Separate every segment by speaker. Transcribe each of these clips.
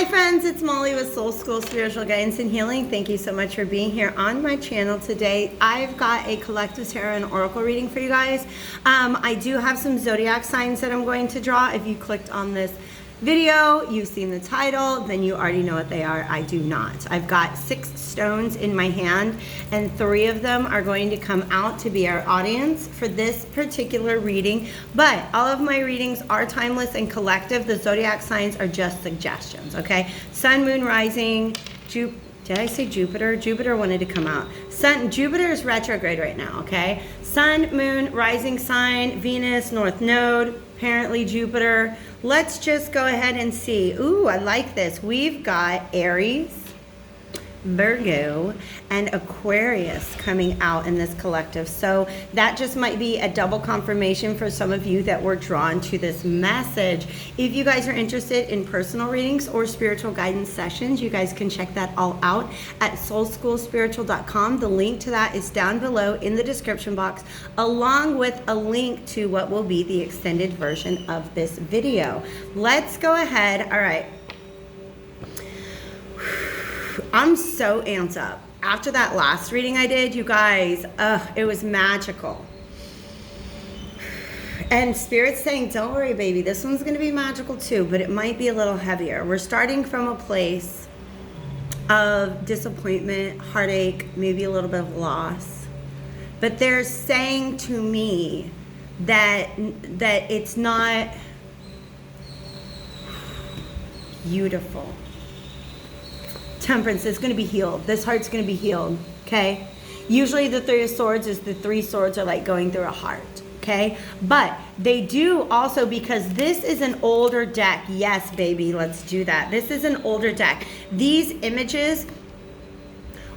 Speaker 1: Hi friends, it's Molly with Soul School Spiritual Guidance and Healing. Thank you so much for being here on my channel today. I've got a collective tarot and oracle reading for you guys. I do have some zodiac signs that I'm going to draw. If you clicked on this video, you've seen the title, then you already know what they are. I do not. I've got 6 stones in my hand and 3 of them are going to come out to be our audience for this particular reading. But all of my readings are timeless and collective. The zodiac signs are just suggestions, okay? Sun, moon, rising, did I say Jupiter? Jupiter wanted to come out. Jupiter is retrograde right now, okay? Sun, moon, rising sign, Venus, north node, apparently Jupiter. Let's just go ahead and see. Ooh, I like this. We've got Aries, Virgo, and Aquarius coming out in this collective. So that just might be a double confirmation for some of you that were drawn to this message. If you guys are interested in personal readings or spiritual guidance sessions, you guys can check that all out at soulschoolspiritual.com. The link to that is down below in the description box, along with a link to what will be the extended version of this video. Let's go ahead. All right. I'm so amped up. After that last reading I did, you guys, it was magical. And Spirit's saying, don't worry, baby, this one's going to be magical too, but it might be a little heavier. We're starting from a place of disappointment, heartache, maybe a little bit of loss. But they're saying to me that it's not beautiful. Temperance is going to be healed. This heart's going to be healed, okay? Usually the 3 of Swords is the 3 swords are like going through a heart, okay? But they do also, because this is an older deck. Yes, baby, let's do that. This is an older deck. These images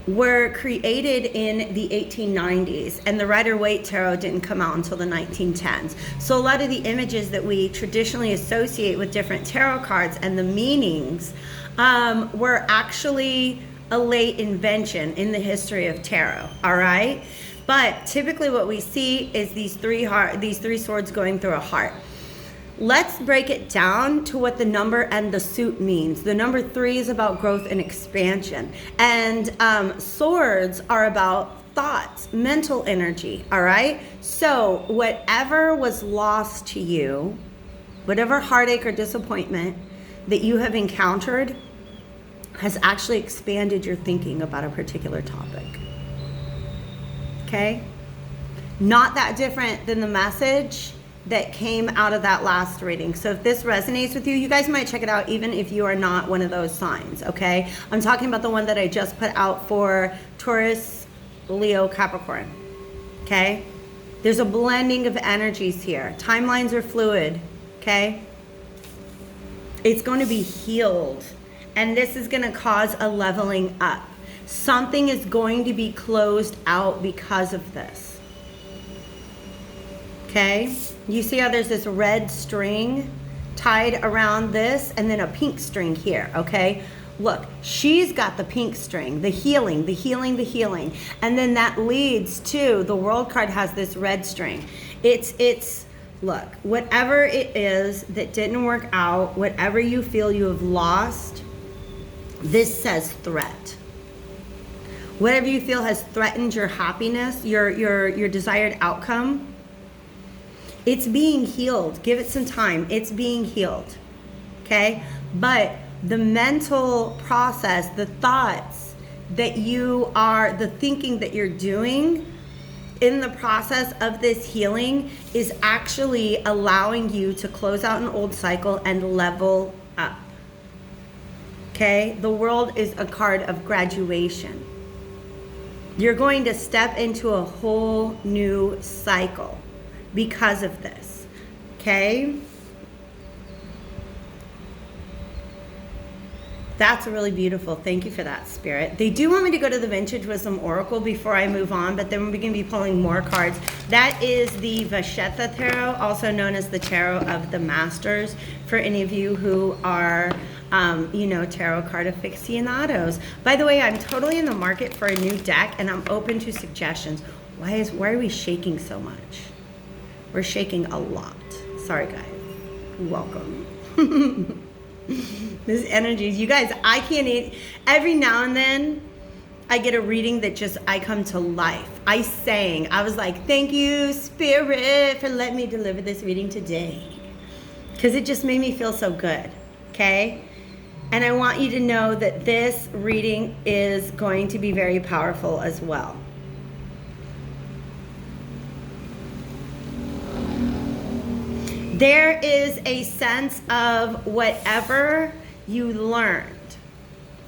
Speaker 1: were created in the 1890s, and the Rider-Waite Tarot didn't come out until the 1910s. So a lot of the images that we traditionally associate with different tarot cards and the meanings were actually a late invention in the history of tarot, all right? But typically what we see is these three swords going through a heart. Let's break it down to what the number and the suit means. The number 3 is about growth and expansion. And swords are about thoughts, mental energy, all right? So whatever was lost to you, whatever heartache or disappointment that you have encountered has actually expanded your thinking about a particular topic. Okay? Not that different than the message that came out of that last reading. So if this resonates with you, you guys might check it out even if you are not one of those signs, okay? I'm talking about the one that I just put out for Taurus, Leo, Capricorn, okay? There's a blending of energies here. Timelines are fluid, okay? It's going to be healed, and this is going to cause a leveling up. Something is going to be closed out because of this. Okay? You see how there's this red string tied around this and then a pink string here, okay? Look, she's got the pink string, the healing, the healing, the healing. And then that leads to the World card has this red string. Look, whatever it is that didn't work out, whatever you feel you have lost, this says threat. Whatever you feel has threatened your happiness, your desired outcome, it's being healed. Give it some time. It's being healed. Okay? But the mental process, the thoughts that you are, the thinking that you're doing in the process of this healing is actually allowing you to close out an old cycle and level up. Okay? The World is a card of graduation. You're going to step into a whole new cycle because of this. Okay? That's really beautiful. Thank you for that, Spirit. They do want me to go to the Vintage Wisdom Oracle before I move on, but then we're going to be pulling more cards. That is the Vashetta Tarot, also known as the Tarot of the Masters, for any of you who are, tarot card aficionados. By the way, I'm totally in the market for a new deck, and I'm open to suggestions. Why are we shaking so much? We're shaking a lot. Sorry, guys. Welcome. This energy, you guys, I can't eat. Every now and then, I get a reading that just, I come to life. I was like, thank you, Spirit, for letting me deliver this reading today. Because it just made me feel so good, okay? And I want you to know that this reading is going to be very powerful as well. There is a sense of whatever you learned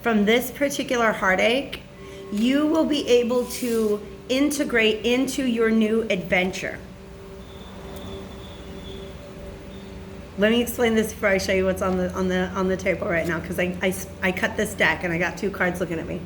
Speaker 1: from this particular heartache, you will be able to integrate into your new adventure. Let me explain this before I show you what's on the table right now, because I cut this deck and I got 2 cards looking at me.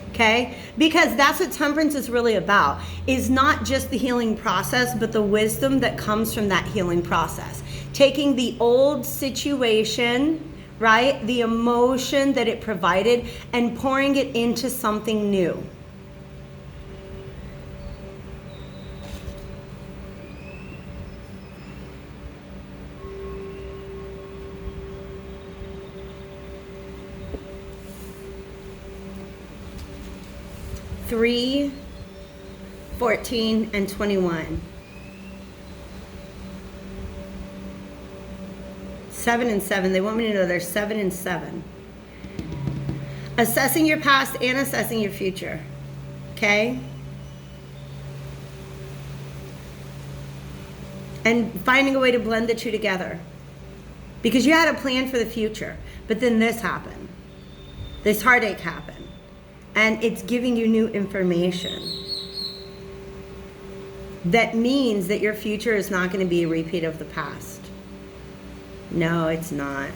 Speaker 1: Okay? Because that's what temperance is really about, is not just the healing process, but the wisdom that comes from that healing process. Taking the old situation, right? The emotion that it provided and pouring it into something new. Three, 14, and 21. 7 and 7. They want me to know there's 7 and 7. Assessing your past and assessing your future. Okay? And finding a way to blend the two together. Because you had a plan for the future, but then this happened. This heartache happened. And it's giving you new information. That means that your future is not going to be a repeat of the past. No, it's not.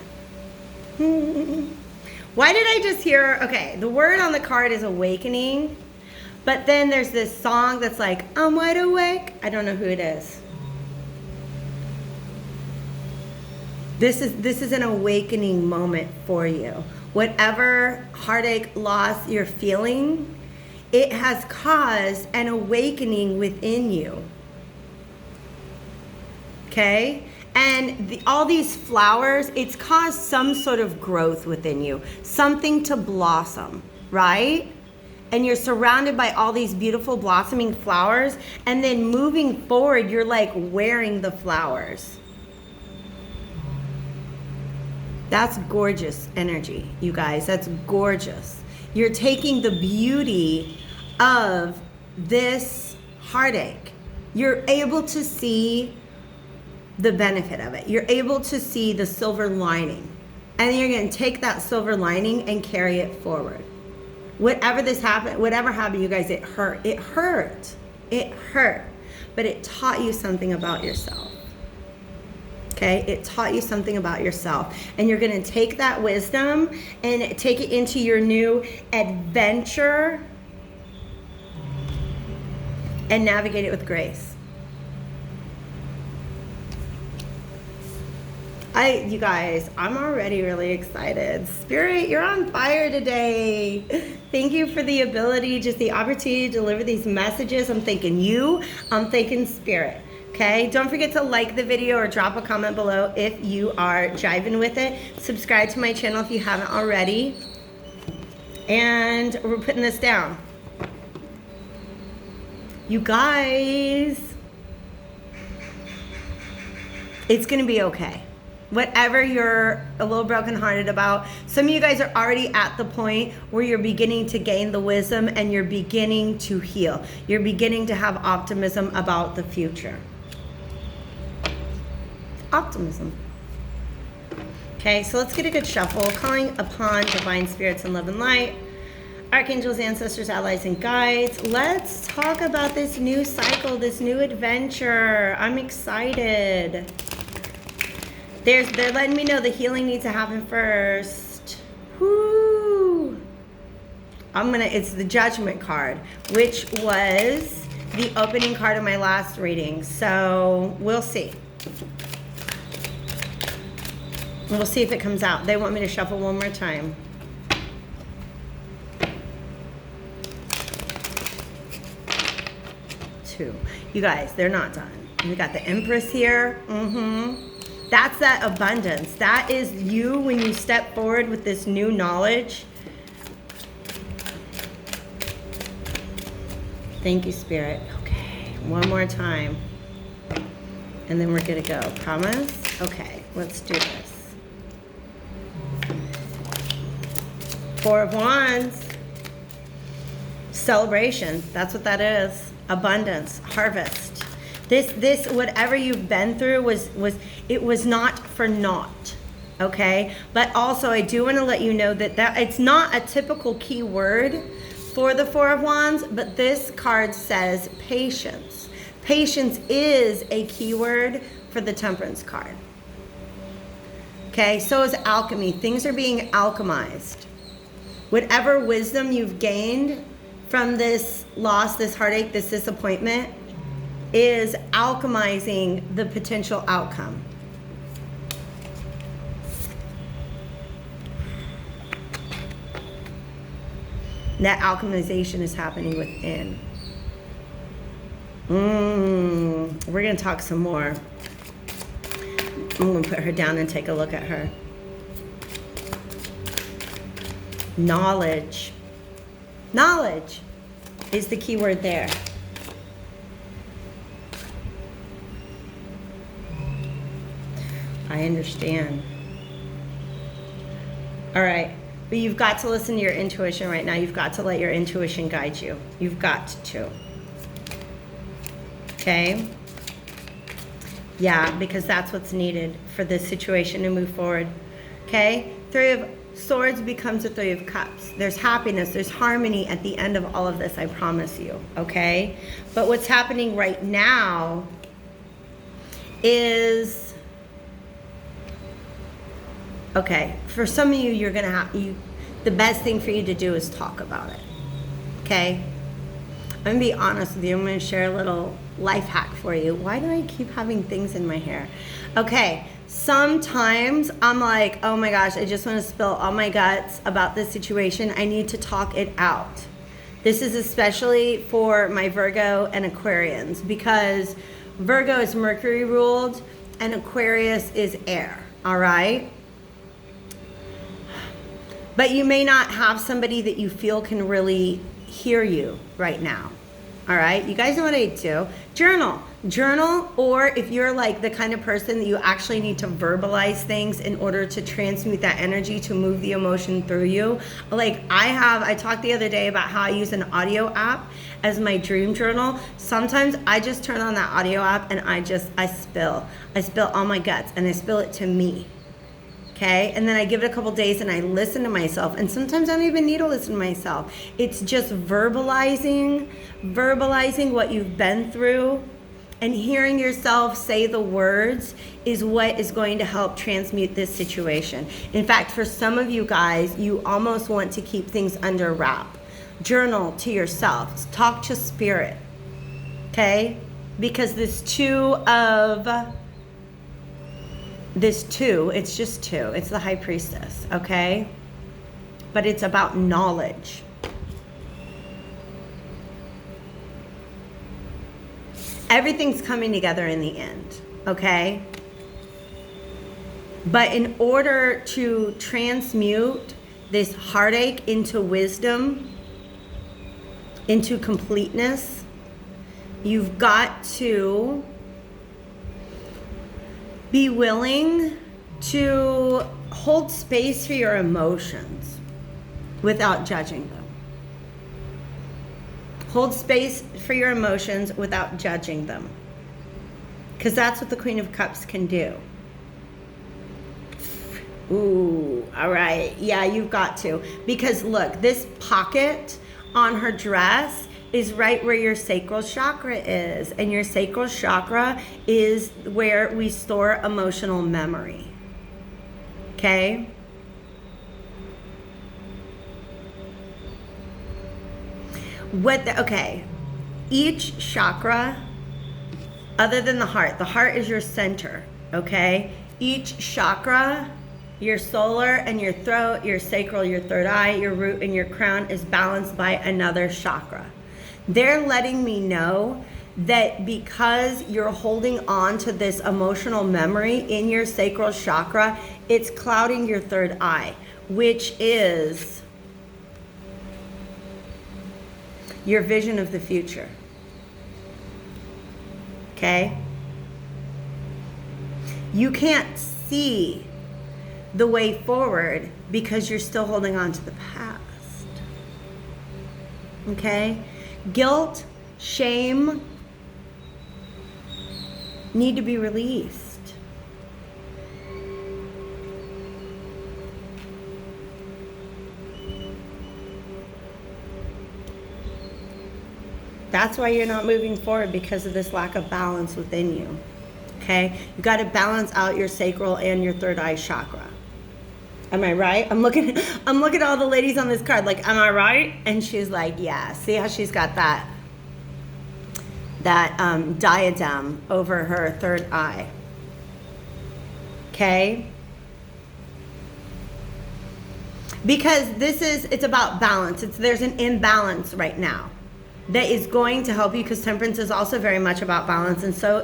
Speaker 1: Why did I just hear, okay, the word on the card is awakening, but then there's this song that's like, I'm wide awake. I don't know who it is. This is an awakening moment for you. Whatever heartache, loss you're feeling, it has caused an awakening within you. Okay? And all these flowers, it's caused some sort of growth within you, something to blossom, right? And you're surrounded by all these beautiful blossoming flowers, and then moving forward, you're like wearing the flowers. That's gorgeous energy, you guys. That's gorgeous. You're taking the beauty of this heartache. You're able to see the benefit of it. You're able to see the silver lining. And you're going to take that silver lining and carry it forward. Whatever happened, you guys, it hurt. It hurt. It hurt. But it taught you something about yourself. Okay, it taught you something about yourself, and you're going to take that wisdom and take it into your new adventure and navigate it with grace. You guys, I'm already really excited. Spirit, you're on fire today. Thank you for the ability, just the opportunity to deliver these messages. I'm thanking you. I'm thanking Spirit. Okay, don't forget to like the video or drop a comment below if you are jiving with it. Subscribe to my channel if you haven't already. And we're putting this down. You guys, it's going to be okay. Whatever you're a little brokenhearted about, some of you guys are already at the point where you're beginning to gain the wisdom and you're beginning to heal. You're beginning to have optimism about the future. Optimism. Okay, so let's get a good shuffle. Calling upon divine spirits and love and light, archangels, ancestors, allies, and guides. Let's talk about this new cycle, this new adventure. I'm excited. They're letting me know the healing needs to happen first. Whoo! It's the Judgment card, which was the opening card of my last reading. So we'll see. We'll see if it comes out. They want me to shuffle one more time. Two. You guys, they're not done. We got the Empress here. That's that abundance. That is you when you step forward with this new knowledge. Thank you, Spirit. Okay, one more time. And then we're good to go. Promise? Okay, let's do this. Four of Wands. Celebration. That's what that is. Abundance. Harvest. This whatever you've been through was not for naught. Okay? But also I do want to let you know that it's not a typical key word for the Four of Wands, but this card says patience. Patience is a keyword for the Temperance card. Okay, so is alchemy. Things are being alchemized. Whatever wisdom you've gained from this loss, this heartache, this disappointment, is alchemizing the potential outcome. That alchemization is happening within. We're going to talk some more. I'm going to put her down and take a look at her. Knowledge. Knowledge is the key word there. I understand. All right. But you've got to listen to your intuition right now. You've got to let your intuition guide you. You've got to. Okay? Yeah, because that's what's needed for this situation to move forward. Okay? Three of Swords becomes a Three of Cups. There's happiness, there's harmony at the end of all of this, I promise you. Okay? But what's happening right now is... Okay, for some of you, you're going to have... the best thing for you to do is talk about it. Okay? I'm going to be honest with you. I'm going to share a little life hack for you. Why do I keep having things in my hair? Okay, sometimes I'm like, oh my gosh, I just want to spill all my guts about this situation. I need to talk it out. This is especially for my Virgo and Aquarians, because Virgo is Mercury ruled and Aquarius is air. All right? But you may not have somebody that you feel can really hear you right now. All right? You guys know what I do. Journal. Journal, or if you're like the kind of person that you actually need to verbalize things in order to transmute that energy to move the emotion through you. Like I talked the other day about how I use an audio app as my dream journal. Sometimes I just turn on that audio app and I spill all my guts, and I spill it to me. Okay, and then I give it a couple days and I listen to myself. And sometimes I don't even need to listen to myself. It's just verbalizing what you've been through, and hearing yourself say the words is what is going to help transmute this situation. In fact, for some of you guys, you almost want to keep things under wrap. Journal to yourself. Talk to spirit. Okay? Because it's just two. It's the High Priestess, okay? But it's about knowledge. Everything's coming together in the end, okay? But in order to transmute this heartache into wisdom, into completeness, you've got to be willing to hold space for your emotions without judging them. Hold space for your emotions without judging them. Because that's what the Queen of Cups can do. Ooh, all right. Yeah, you've got to. Because look, this pocket on her dress is right where your sacral chakra is. And your sacral chakra is where we store emotional memory. Okay? Okay. Each chakra, other than the heart is your center. Okay? Each chakra, your solar and your throat, your sacral, your third eye, your root, and your crown is balanced by another chakra. They're letting me know that because you're holding on to this emotional memory in your sacral chakra, it's clouding your third eye, which is your vision of the future. Okay? You can't see the way forward because you're still holding on to the past. Okay? Guilt, shame need to be released. That's why you're not moving forward, because of this lack of balance within you. Okay? You got to balance out your sacral and your third eye chakra. Am I right? I'm looking at all the ladies on this card like, am I right? And she's like, yeah. See how she's got that diadem over her third eye. Okay? Because it's about balance. There's an imbalance right now that is going to help you, because temperance is also very much about balance, and so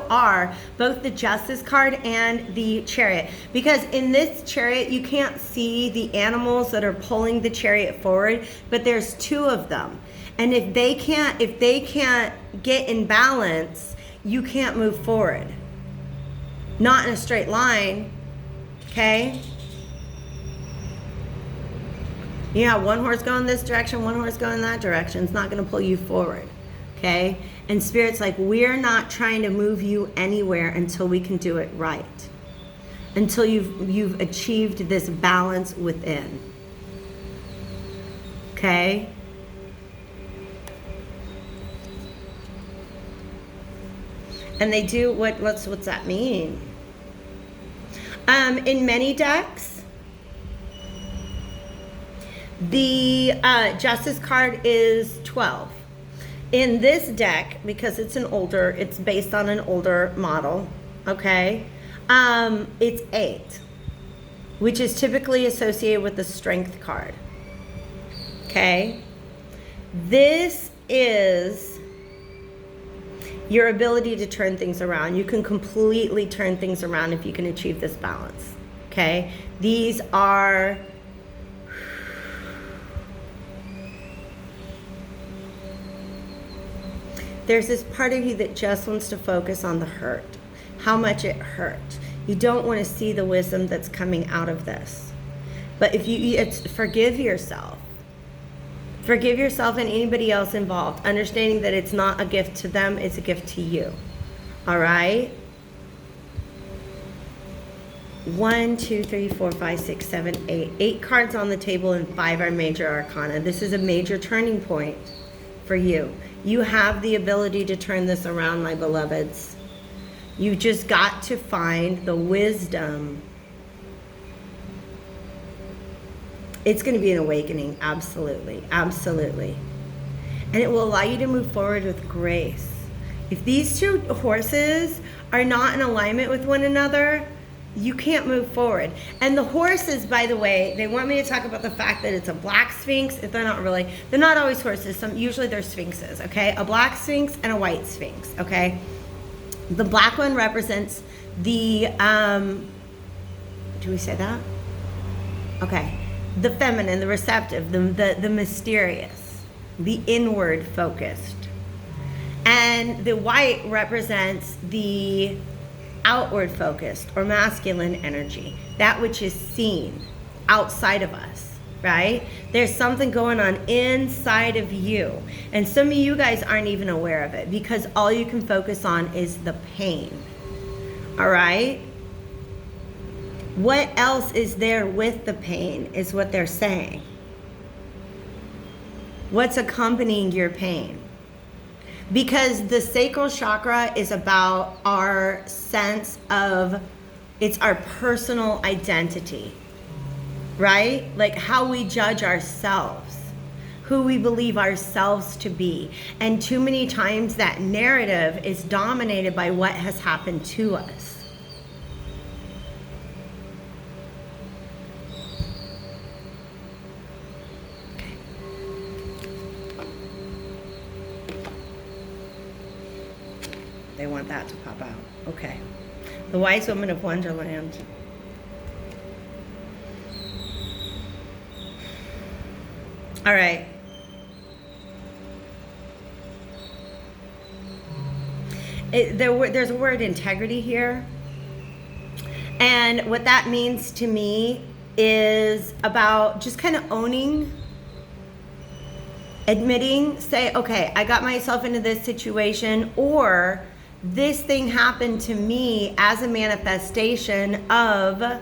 Speaker 1: are both the Justice card and the Chariot. Because in this Chariot, you can't see the animals that are pulling the chariot forward, but there's two of them. And if they can't get in balance, you can't move forward. Not in a straight line, okay? You have one horse going this direction, one horse going that direction. It's not going to pull you forward, okay? And Spirit's like, we're not trying to move you anywhere until we can do it right. Until you've achieved this balance within. Okay? And they do, what's that mean? In many decks, the Justice card is 12. In this deck, because it's based on an older model, okay? It's 8, which is typically associated with the Strength card. Okay? This is your ability to turn things around. You can completely turn things around if you can achieve this balance. Okay? These are there's this part of you that just wants to focus on the hurt, how much it hurt. You don't want to see the wisdom that's coming out of this. But it's forgive yourself. Forgive yourself and anybody else involved, understanding that it's not a gift to them, it's a gift to you. All right? 1, 2, 3, 4, 5, 6, 7, 8. 8 cards on the table and 5 are major arcana. This is a major turning point for you. You have the ability to turn this around, my beloveds. You just got to find the wisdom. It's going to be an awakening, absolutely, absolutely. And it will allow you to move forward with grace. If these two horses are not in alignment with one another, you can't move forward. And the horses, by the way, they want me to talk about the fact that it's a black sphinx. They're not always horses. Usually they're sphinxes, okay? A black sphinx and a white sphinx, okay? The black one represents the, do we say that? Okay. The feminine, the receptive, the mysterious, the inward focused. And the white represents the outward focused or masculine energy, that which is seen outside of us, right? There's something going on inside of you. And some of you guys aren't even aware of it because all you can focus on is the pain. All right? What else is there with the pain is what they're saying. What's accompanying your pain? Because the sacral chakra is about our sense of, it's our personal identity, right? Like how we judge ourselves, who we believe ourselves to be. And too many times that narrative is dominated by what has happened to us. They want that to pop out. Okay. The Wise Woman of Wonderland. All right. There's a word integrity here. And what that means to me is about just kind of owning, admitting, say, okay, I got myself into this situation, or this thing happened to me as a manifestation of ...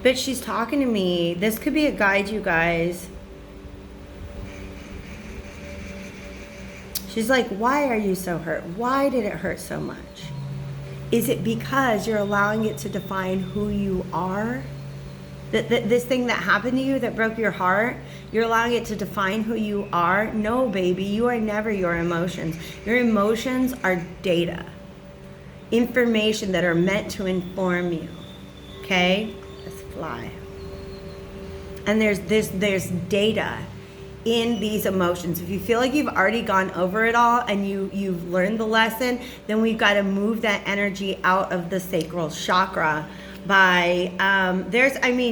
Speaker 1: But she's talking to me. This could be a guide, you guys. She's like, why are you so hurt? Why did it hurt so much? Is it because you're allowing it to define who you are? This thing that happened to you that broke your heart, you're allowing it to define who you are? No, baby, you are never your emotions. Your emotions are data, information that are meant to inform you, okay? Let's fly. And there's data in these emotions. If you feel like you've already gone over it all and you've learned the lesson, then we've got to move that energy out of the sacral chakra by,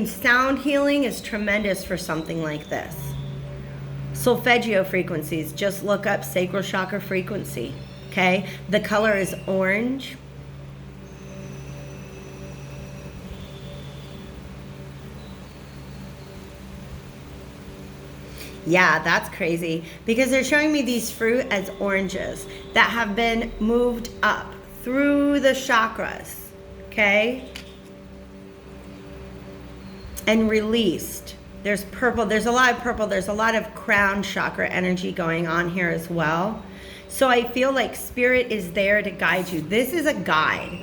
Speaker 1: sound healing is tremendous for something like this. Solfeggio frequencies, just look up sacral chakra frequency, okay? The color is orange. Yeah, that's crazy, because they're showing me these fruit as oranges that have been moved up through the chakras, okay? And released. There's purple, there's a lot of purple, there's a lot of crown chakra energy going on here as well. So I feel like spirit is there to guide you. This is a guide.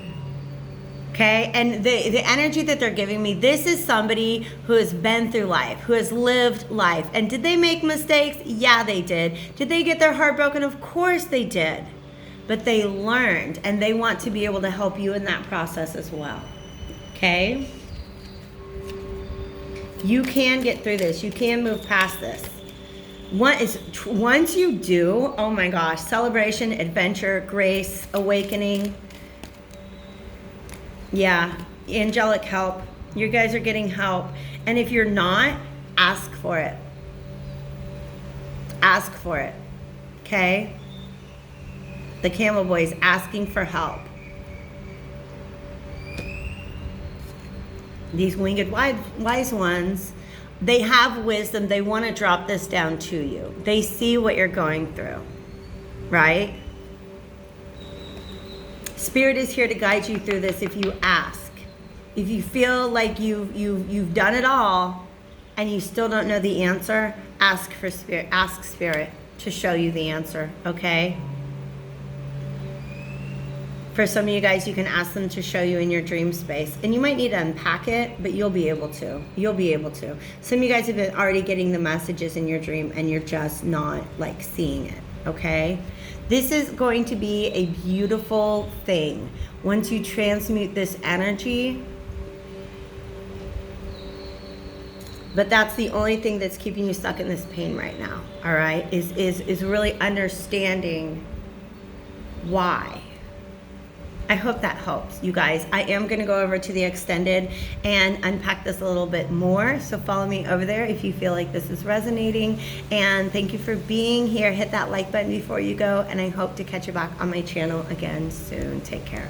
Speaker 1: Okay, and the energy that they're giving me, this is somebody who has been through life, who has lived life. And did they make mistakes? Yeah, they did. Did they get their heart broken? Of course they did. But they learned, and they want to be able to help you in that process as well. Okay? You can get through this. You can move past this. Once you do, oh my gosh, celebration, adventure, grace, awakening. Yeah, angelic help. You guys are getting help. And if you're not, ask for it. Ask for it. Okay? The Camel Boy's asking for help. These winged wise ones, they have wisdom. They want to drop this down to you. They see what you're going through. Right? Spirit is here to guide you through this if you ask. If you feel like you've done it all and you still don't know the answer, ask for spirit. Ask spirit to show you the answer, okay? For some of you guys, you can ask them to show you in your dream space. And you might need to unpack it, but you'll be able to. You'll be able to. Some of you guys have been already getting the messages in your dream and you're just not like seeing it, okay? This is going to be a beautiful thing. Once you transmute this energy, but that's the only thing that's keeping you stuck in this pain right now, all right? Is really understanding why. I hope that helps, you guys. I am going to go over to the extended and unpack this a little bit more. So follow me over there if you feel like this is resonating. And thank you for being here. Hit that like button before you go. And I hope to catch you back on my channel again soon. Take care.